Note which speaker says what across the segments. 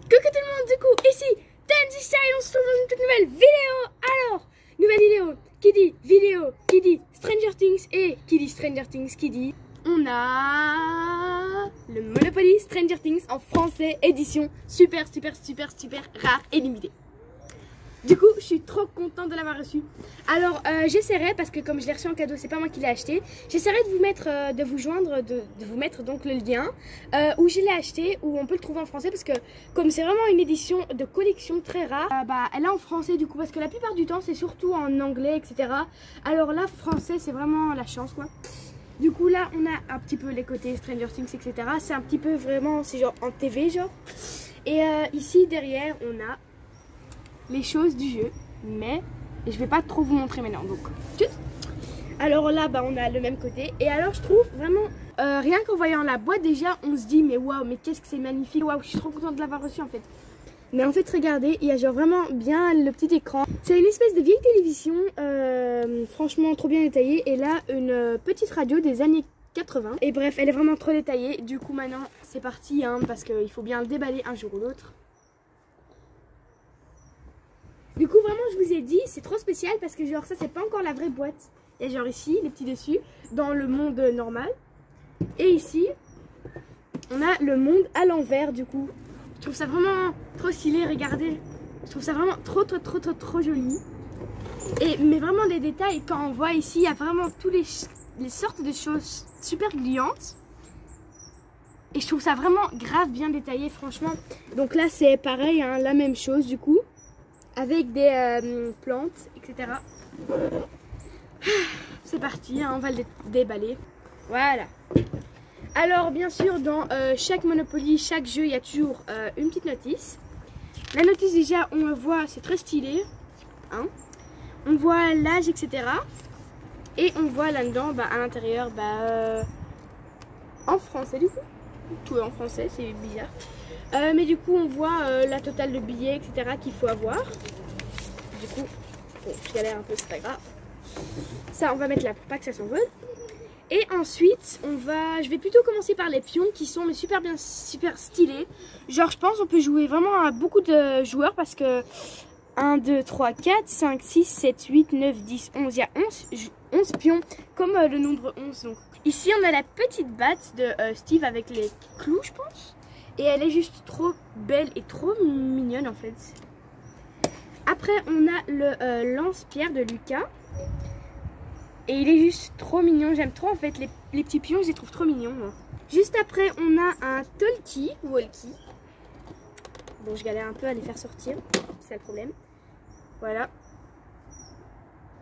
Speaker 1: Coucou tout le monde, du coup, ici Tenzy Style, on se retrouve dans une toute nouvelle vidéo. Alors, nouvelle vidéo, qui dit vidéo, qui dit Stranger Things, et qui dit Stranger Things, qui dit on a le Monopoly Stranger Things en français, édition super rare et limitée. Du coup, je suis trop contente de l'avoir reçu. Alors, j'essaierai, parce que comme je l'ai reçu en cadeau, c'est pas moi qui l'ai acheté. J'essaierai de vous mettre, de vous mettre donc le lien où je l'ai acheté, où on peut le trouver en français, parce que comme c'est vraiment une édition de collection très rare, elle est en français du coup, parce que la plupart du temps c'est surtout en anglais, etc. Alors là, français, c'est vraiment la chance quoi. Du coup là, on a un petit peu les côtés Stranger Things, etc. C'est un petit peu vraiment, c'est genre en TV genre. Et ici derrière, on a les choses du jeu, mais je vais pas trop vous montrer maintenant, donc alors là on a le même côté. Et alors je trouve vraiment rien qu'en voyant la boîte déjà on se dit mais waouh, mais qu'est-ce que c'est magnifique, waouh, je suis trop contente de l'avoir reçu en fait. Mais en fait regardez, il y a genre vraiment bien le petit écran, c'est une espèce de vieille télévision, franchement trop bien détaillée. Et là une petite radio des années 80, et bref elle est vraiment trop détaillée. Du coup maintenant c'est parti hein, parce qu'il faut bien le déballer un jour ou l'autre. Du coup vraiment je vous ai dit c'est trop spécial parce que genre ça c'est pas encore la vraie boîte. Il y a genre ici les petits dessus dans le monde normal. Et ici on a le monde à l'envers du coup. Je trouve ça vraiment trop stylé, regardez. Je trouve ça vraiment trop joli. Et mais vraiment les détails quand on voit ici il y a vraiment tous les sortes de choses super gluantes. Et je trouve ça vraiment grave bien détaillé franchement. Donc là c'est pareil hein, la même chose du coup. Avec des plantes, etc. C'est parti, hein, on va le déballer. Voilà. Alors, bien sûr, dans chaque Monopoly, chaque jeu, il y a toujours une petite notice. La notice, déjà, on le voit, c'est très stylé. Hein. On voit l'âge, etc. Et on voit là-dedans, à l'intérieur, en français, du coup. Tout est en français, c'est bizarre. Mais du coup on voit la totale de billets etc qu'il faut avoir. Du coup bon, je galère un peu, c'est pas grave. Ça on va mettre là pour pas que ça s'envole. Et ensuite je vais plutôt commencer par les pions qui sont mais super stylés. Genre je pense on peut jouer vraiment à beaucoup de joueurs parce que 1, 2, 3, 4, 5, 6, 7, 8, 9, 10, 11. Il y a 11 pions comme le nombre 11. Donc. Ici on a la petite batte de Steve avec les clous je pense. Et elle est juste trop belle et trop mignonne en fait. Après on a le lance-pierre de Lucas. Et il est juste trop mignon. J'aime trop en fait les petits pions, je les trouve trop mignons. Moi. Juste après on a un walkie. Bon je galère un peu à les faire sortir, c'est le problème. Voilà.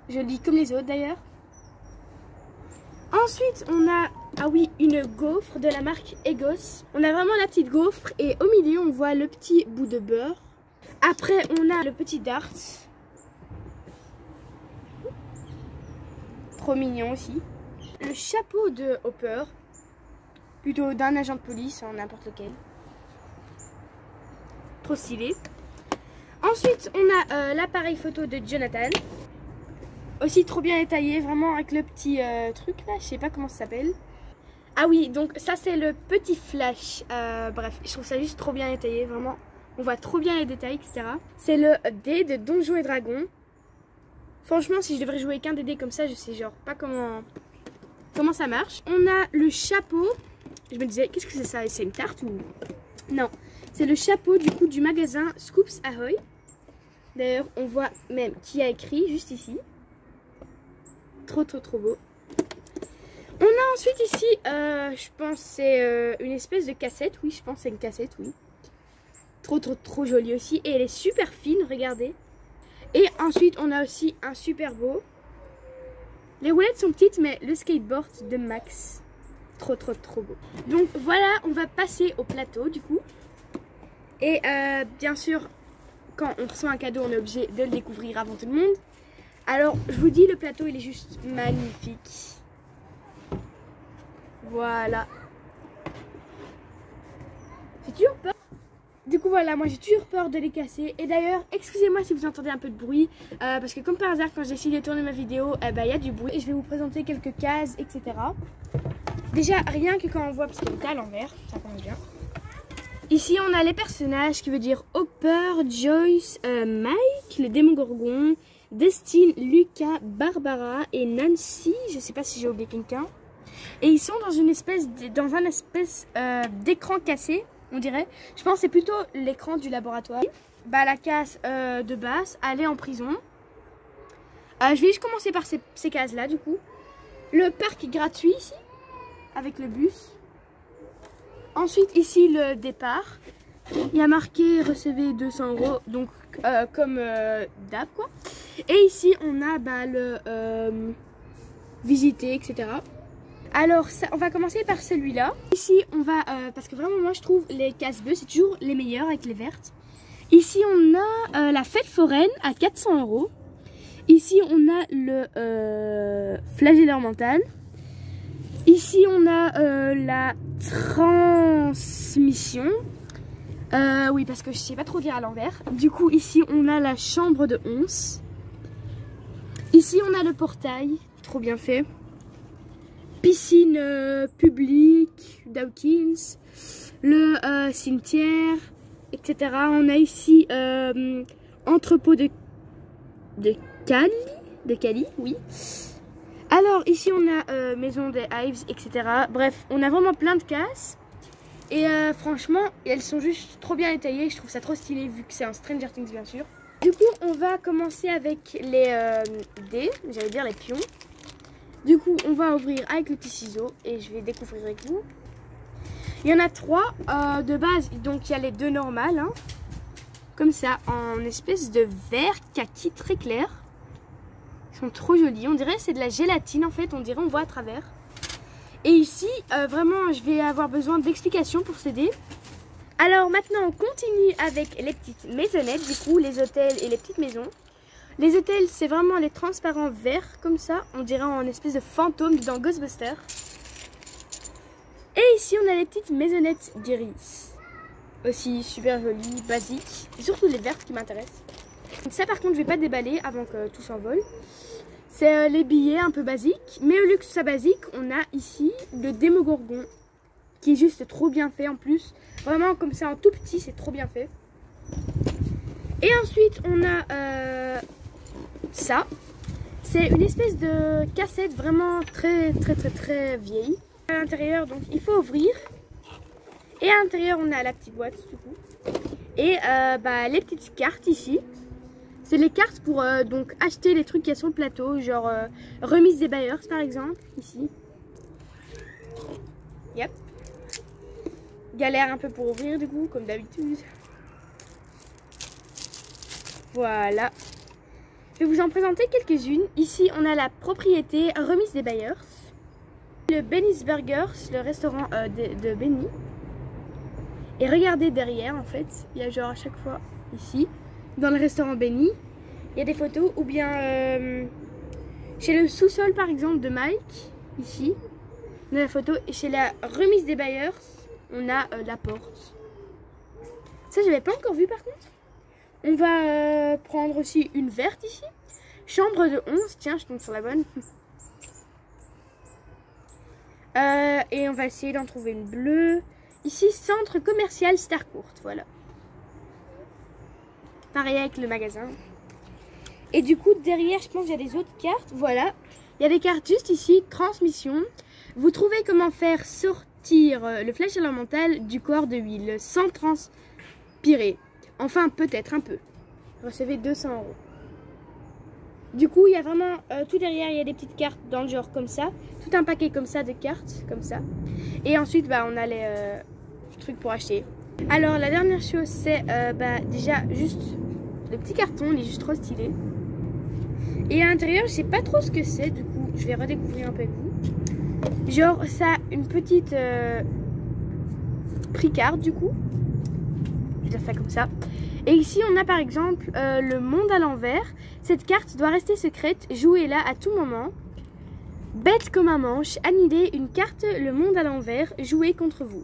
Speaker 1: Je le lis comme les autres d'ailleurs. Ensuite on a, ah oui, une gaufre de la marque Egos. On a vraiment la petite gaufre et au milieu on voit le petit bout de beurre. Après on a le petit dart. Trop mignon aussi. Le chapeau de Hopper. Plutôt d'un agent de police, n'importe lequel. Trop stylé. Ensuite on a l'appareil photo de Jonathan. Aussi trop bien détaillé, vraiment avec le petit truc là, je sais pas comment ça s'appelle. Ah oui, donc ça c'est le petit flash. Bref, je trouve ça juste trop bien détaillé, vraiment. On voit trop bien les détails, etc. C'est le dé de Donjons et Dragons. Franchement, si je devrais jouer qu'un des dés comme ça, je sais genre pas comment ça marche. On a le chapeau. Je me disais, qu'est-ce que c'est ça? C'est une tarte ou... Non, c'est le chapeau du coup du magasin Scoops Ahoy. D'ailleurs, on voit même qui a écrit juste ici. Trop beau. On a ensuite ici, je pense c'est une espèce de cassette. Oui, je pense c'est une cassette, oui. Trop jolie aussi. Et elle est super fine, regardez. Et ensuite, on a aussi un super beau. Les roulettes sont petites, mais le skateboard de Max. Trop beau. Donc voilà, on va passer au plateau du coup. Et bien sûr, quand on reçoit un cadeau, on est obligé de le découvrir avant tout le monde. Alors, je vous dis, le plateau, il est juste magnifique. Voilà. J'ai toujours peur. Du coup, voilà, moi j'ai toujours peur de les casser. Et d'ailleurs, excusez-moi si vous entendez un peu de bruit. Parce que comme par hasard, quand j'ai essayé de tourner ma vidéo, il y a du bruit. Et je vais vous présenter quelques cases, etc. Déjà, rien que quand on voit, parce qu'elle est à l'envers, ça commence bien. Ici, on a les personnages qui veut dire Hopper, Joyce, Mike, le Démogorgon, Destine, Lucas, Barbara et Nancy. Je sais pas si j'ai oublié quelqu'un. Et ils sont dans un espèce d'écran cassé, on dirait. Je pense que c'est plutôt l'écran du laboratoire. Bah, la case de base, aller en prison. Je vais juste commencer par ces cases-là, du coup. Le parc gratuit ici, avec le bus. Ensuite, ici, le départ. Il y a marqué recevez 200 €, donc comme d'hab, quoi. Et ici, on a bah, le visiter, etc. Alors, ça, on va commencer par celui-là. Ici, on va, parce que vraiment, moi, je trouve les cases bleues, c'est toujours les meilleures avec les vertes. Ici, on a la fête foraine à 400 €. Ici, on a le flagelleur mental. Ici, on a la transmission. Oui, parce que je sais pas trop lire à l'envers. Du coup, ici, on a la chambre de 11. Ici, on a le portail. Trop bien fait. Piscine publique Dawkins. Le cimetière, etc. On a ici entrepôt de Cali, oui. Alors ici on a maison des Hives, etc. Bref, on a vraiment plein de cases. Et franchement, elles sont juste trop bien détaillées. Je trouve ça trop stylé vu que c'est un Stranger Things bien sûr. Du coup, on va commencer avec les dés, j'allais dire les pions. Du coup, on va ouvrir avec le petit ciseau et je vais découvrir avec vous. Il y en a 3 de base, donc il y a les 2 normales, hein, comme ça, en espèce de vert kaki très clair. Ils sont trop jolis, on dirait c'est de la gélatine en fait, on dirait on voit à travers. Et ici, vraiment, je vais avoir besoin d'explications pour ces dés. Alors maintenant, on continue avec les petites maisonnettes, du coup, les hôtels et les petites maisons. Les hôtels, c'est vraiment les transparents verts, comme ça, on dirait en espèce de fantôme dans Ghostbusters. Et ici, on a les petites maisonnettes d'iris. Aussi super jolies, basiques. C'est surtout les vertes qui m'intéressent. Ça, par contre, je vais pas déballer avant que tout s'envole. C'est les billets un peu basiques. Mais au lieu que ce soit basique, on a ici le Démogorgon. Qui est juste trop bien fait en plus. Vraiment, comme ça, en tout petit, c'est trop bien fait. Et ensuite, on a ça. C'est une espèce de cassette vraiment très vieille. À l'intérieur, donc il faut ouvrir. Et à l'intérieur, on a la petite boîte du coup. Et bah, les petites cartes ici. C'est les cartes pour donc acheter les trucs qu'il y a sur le plateau. Genre remise des bailleurs par exemple. Ici. Yep. Galère un peu pour ouvrir du coup, comme d'habitude. Voilà. Je vais vous en présenter quelques-unes. Ici, on a la propriété remise des bailleurs. Le Benny's Burgers, le restaurant de Benny. Et regardez derrière, en fait, il y a genre à chaque fois, ici, dans le restaurant Benny, il y a des photos. Ou bien, chez le sous-sol, par exemple, de Mike, ici, on a la photo. Et chez la remise des bailleurs, on a la porte. Ça, je n'avais pas encore vu, par contre. On va prendre aussi une verte ici. Chambre de 11. Tiens, je tombe sur la bonne. Et on va essayer d'en trouver une bleue. Ici, centre commercial Starcourt. Voilà. Pareil avec le magasin. Et du coup, derrière, je pense qu'il y a des autres cartes. Voilà. Il y a des cartes juste ici. Transmission. Vous trouvez comment faire sortir le flagelleur mental du corps de huile sans transpirer. Enfin, peut-être un peu. Recevez 200 €. Du coup, il y a vraiment tout derrière, il y a des petites cartes dans le genre comme ça. Tout un paquet comme ça de cartes, comme ça. Et ensuite, bah, on a les trucs pour acheter. Alors, la dernière chose, c'est bah, déjà juste le petit carton, il est juste trop stylé. Et à l'intérieur, je sais pas trop ce que c'est, du coup, je vais redécouvrir un peu avec vous. Genre, ça a une petite prix carte, du coup. Je vais dire ça comme ça. Et ici, on a par exemple le monde à l'envers. Cette carte doit rester secrète. Jouez-la à tout moment. Bête comme un manche. Annulez une carte, le monde à l'envers. Jouez contre vous.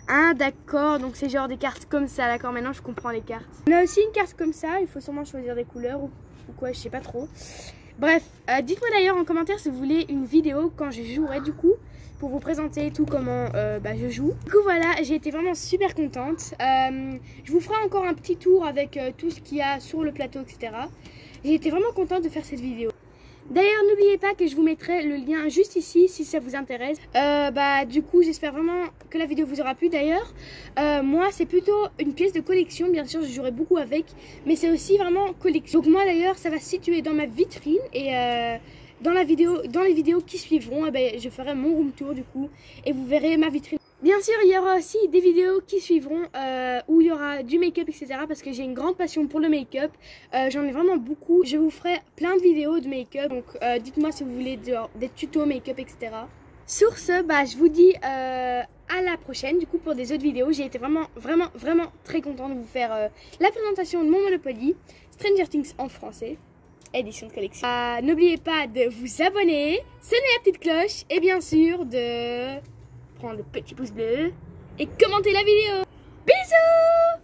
Speaker 1: Ah, d'accord. Donc, c'est genre des cartes comme ça. D'accord, maintenant, je comprends les cartes. On a aussi une carte comme ça. Il faut sûrement choisir des couleurs ou quoi, je sais pas trop. Bref, dites-moi d'ailleurs en commentaire si vous voulez une vidéo quand je jouerai du coup. pour vous présenter tout comment je joue. Du coup voilà, j'ai été vraiment super contente. Je vous ferai encore un petit tour avec tout ce qu'il y a sur le plateau, etc. J'ai été vraiment contente de faire cette vidéo. D'ailleurs, n'oubliez pas que je vous mettrai le lien juste ici si ça vous intéresse. Du coup, j'espère vraiment que la vidéo vous aura plu. D'ailleurs, moi, c'est plutôt une pièce de collection. Bien sûr, je jouerai beaucoup avec, mais c'est aussi vraiment collection. Donc moi, d'ailleurs, ça va se situer dans ma vitrine et dans les vidéos qui suivront, je ferai mon room tour du coup et vous verrez ma vitrine. Bien sûr, il y aura aussi des vidéos qui suivront où il y aura du make-up, etc. Parce que j'ai une grande passion pour le make-up. J'en ai vraiment beaucoup. Je vous ferai plein de vidéos de make-up. Donc, dites-moi si vous voulez des tutos make-up, etc. Sur ce, je vous dis à la prochaine. Du coup, pour des autres vidéos, j'ai été vraiment très contente de vous faire la présentation de mon Monopoly Stranger Things en français. Édition de collection. N'oubliez pas de vous abonner, sonner la petite cloche et bien sûr de prendre le petit pouce bleu et commenter la vidéo. Bisous!